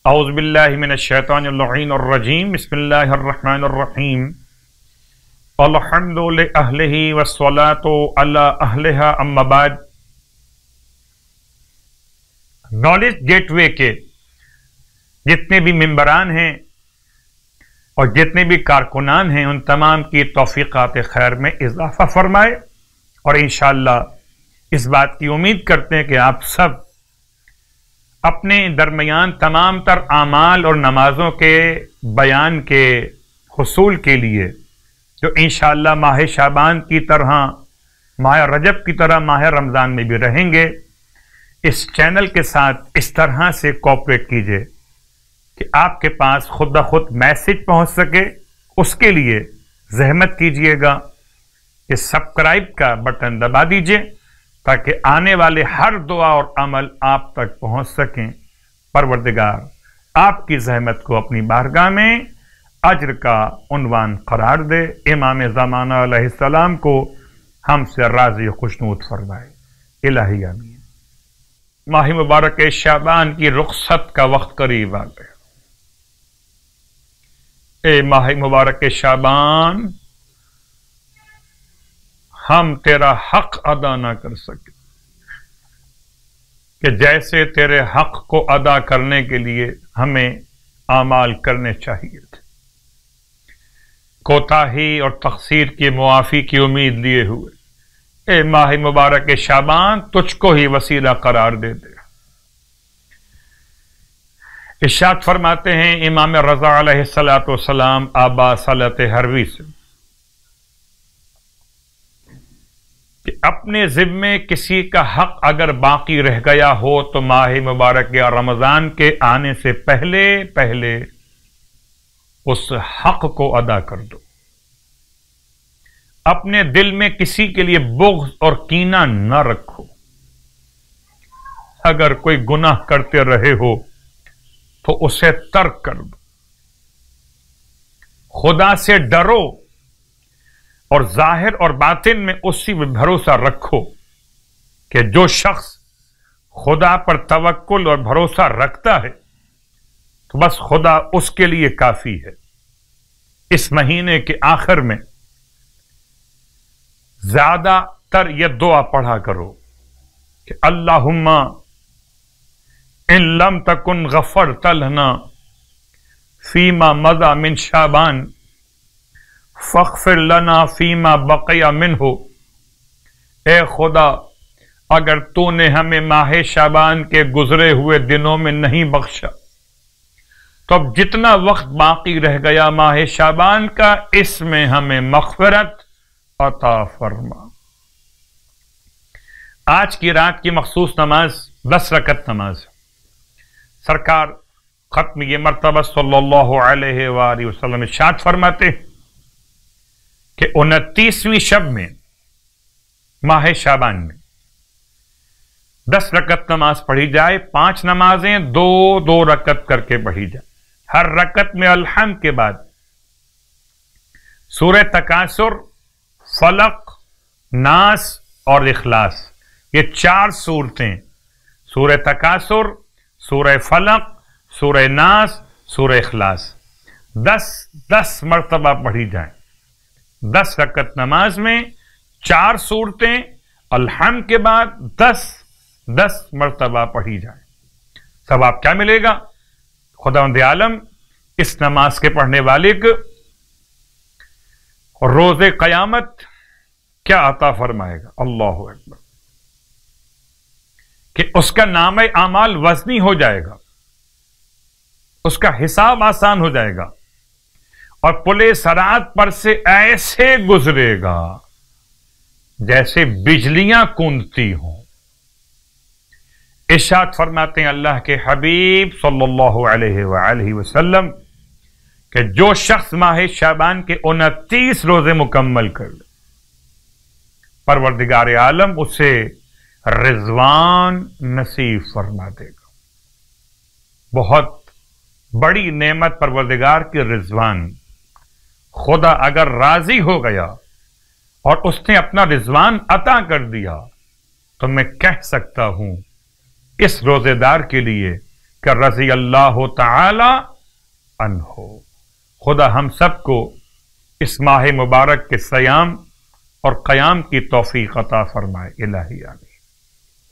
اعوذ باللہ من الشیطان اللعین الرجیم بسم اللہ الرحمن الرحیم الحمد لأہلہ والصلاة علی اہلہا اما بعد۔ نالج گیٹ وے کے جتنے بھی ممبران ہیں اور جتنے بھی کارکنان ہیں ان تمام کی توفیقات خیر میں اضافہ فرمائے، اور انشاءاللہ اس بات کی امید کرتے ہیں کہ آپ سب اپنے درمیان تمام تر اعمال اور نمازوں کے بیان کے حصول کے لیے جو انشاءاللہ ماہ شعبان کی طرح ماہ رجب کی طرح ماہ رمضان میں بھی رہیں گے، اس چینل کے ساتھ اس طرح سے کوآپریٹ کیجئے کہ آپ کے پاس خود بخود میسج پہنچ سکے۔ اس کے لیے زحمت کیجئے گا کہ سبسکرائب کا بٹن دبا دیجئے تاکہ آنے والے ہر دعا اور عمل آپ تک پہنچ سکیں۔ پروردگار آپ کی زحمت کو اپنی بارگاہ میں اجر کا عنوان قرار دے، امام زمانہ علیہ السلام کو ہم سے راضی خوشنود فرمائے، الہی آمین۔ ماہ مبارک شعبان کی رخصت کا وقت قریب آ گیا۔ اے ماہ مبارک شعبان، ہم تیرا حق ادا نہ کر سکے کہ جیسے تیرے حق کو ادا کرنے کے لیے ہمیں اعمال کرنے چاہیے تھے، کوتاہی اور تقصیر کی معافی کی امید لیے ہوئے اے ماہ مبارک شعبان تجھ کو ہی وسیلہ قرار دے دے۔ ارشاد فرماتے ہیں امام رضا علیہ السلام آبا صلت حروی سے کہ اپنے ذمے کسی کا حق اگر باقی رہ گیا ہو تو ماہ مبارک یا رمضان کے آنے سے پہلے اس حق کو ادا کر دو۔ اپنے دل میں کسی کے لیے بغض اور کینہ نہ رکھو۔ اگر کوئی گناہ کرتے رہے ہو تو اسے ترک کر دو۔ خدا سے ڈرو اور ظاہر اور باطن میں اسی پہ بھروسہ رکھو کہ جو شخص خدا پر توکل اور بھروسہ رکھتا ہے تو بس خدا اس کے لیے کافی ہے۔ اس مہینے کے آخر میں زیادہ تر یہ دعا پڑھا کرو کہ اللہم ان لم تکن غفرت لنا فیما مضی من شعبان فاغفر لنا فیما بقی منہ۔ اے خدا، اگر تو نے ہمیں ماہ شعبان کے گزرے ہوئے دنوں میں نہیں بخشا تو اب جتنا وقت باقی رہ گیا ماہ شعبان کا، اس میں ہمیں مغفرت عطا فرما۔ آج کی رات کی مخصوص نماز 10 رکعت نماز۔ سرکار ختم یہ مرتبہ صلی اللہ علیہ وآلہ وسلم ارشاد فرماتے کہ 29ویں شب میں ماہ شعبان میں 10 رکعت نماز پڑھی جائے، 5 نمازیں 2 رکعت کر کے پڑھی جائے۔ ہر رکعت میں الحمد کے بعد سورہ تکاثر، فلق، ناس اور اخلاص، یہ 4 سورتیں، سورہ تکاثر، سورہ فلق، سورہ ناس، سورہ اخلاص 10 مرتبہ پڑھی جائیں۔ 10 رکعت نماز میں 4 سورتیں الحمد کے بعد 10 مرتبہ پڑھی جائیں۔ ثواب کیا ملے گا؟ خداوند عالم اس نماز کے پڑھنے والے کو روز قیامت کیا عطا فرمائے گا؟ اللہ اکبر، کہ اس کا نام اعمال وزنی ہو جائے گا، اس کا حساب آسان ہو جائے گا، اور پلے صراط پر سے ایسے گزرے گا جیسے بجلیاں کوندتی ہوں۔ ارشاد فرماتے ہیں اللہ کے حبیب صلی اللہ علیہ وآلہ وسلم کہ جو شخص ماہ شعبان کے 29 روزے مکمل کر لے، پروردگار عالم اسے رضوان نصیب فرما دے گا۔ بہت بڑی نعمت پروردگار کی رضوان۔ خدا اگر راضی ہو گیا اور اس نے اپنا رضوان عطا کر دیا تو میں کہہ سکتا ہوں اس روزے دار کے لیے کہ رضی اللہ تعالی عنہ۔ خدا ہم سب کو اس ماہ مبارک کے صیام اور قیام کی توفیق عطا فرمائے، الہی آمین۔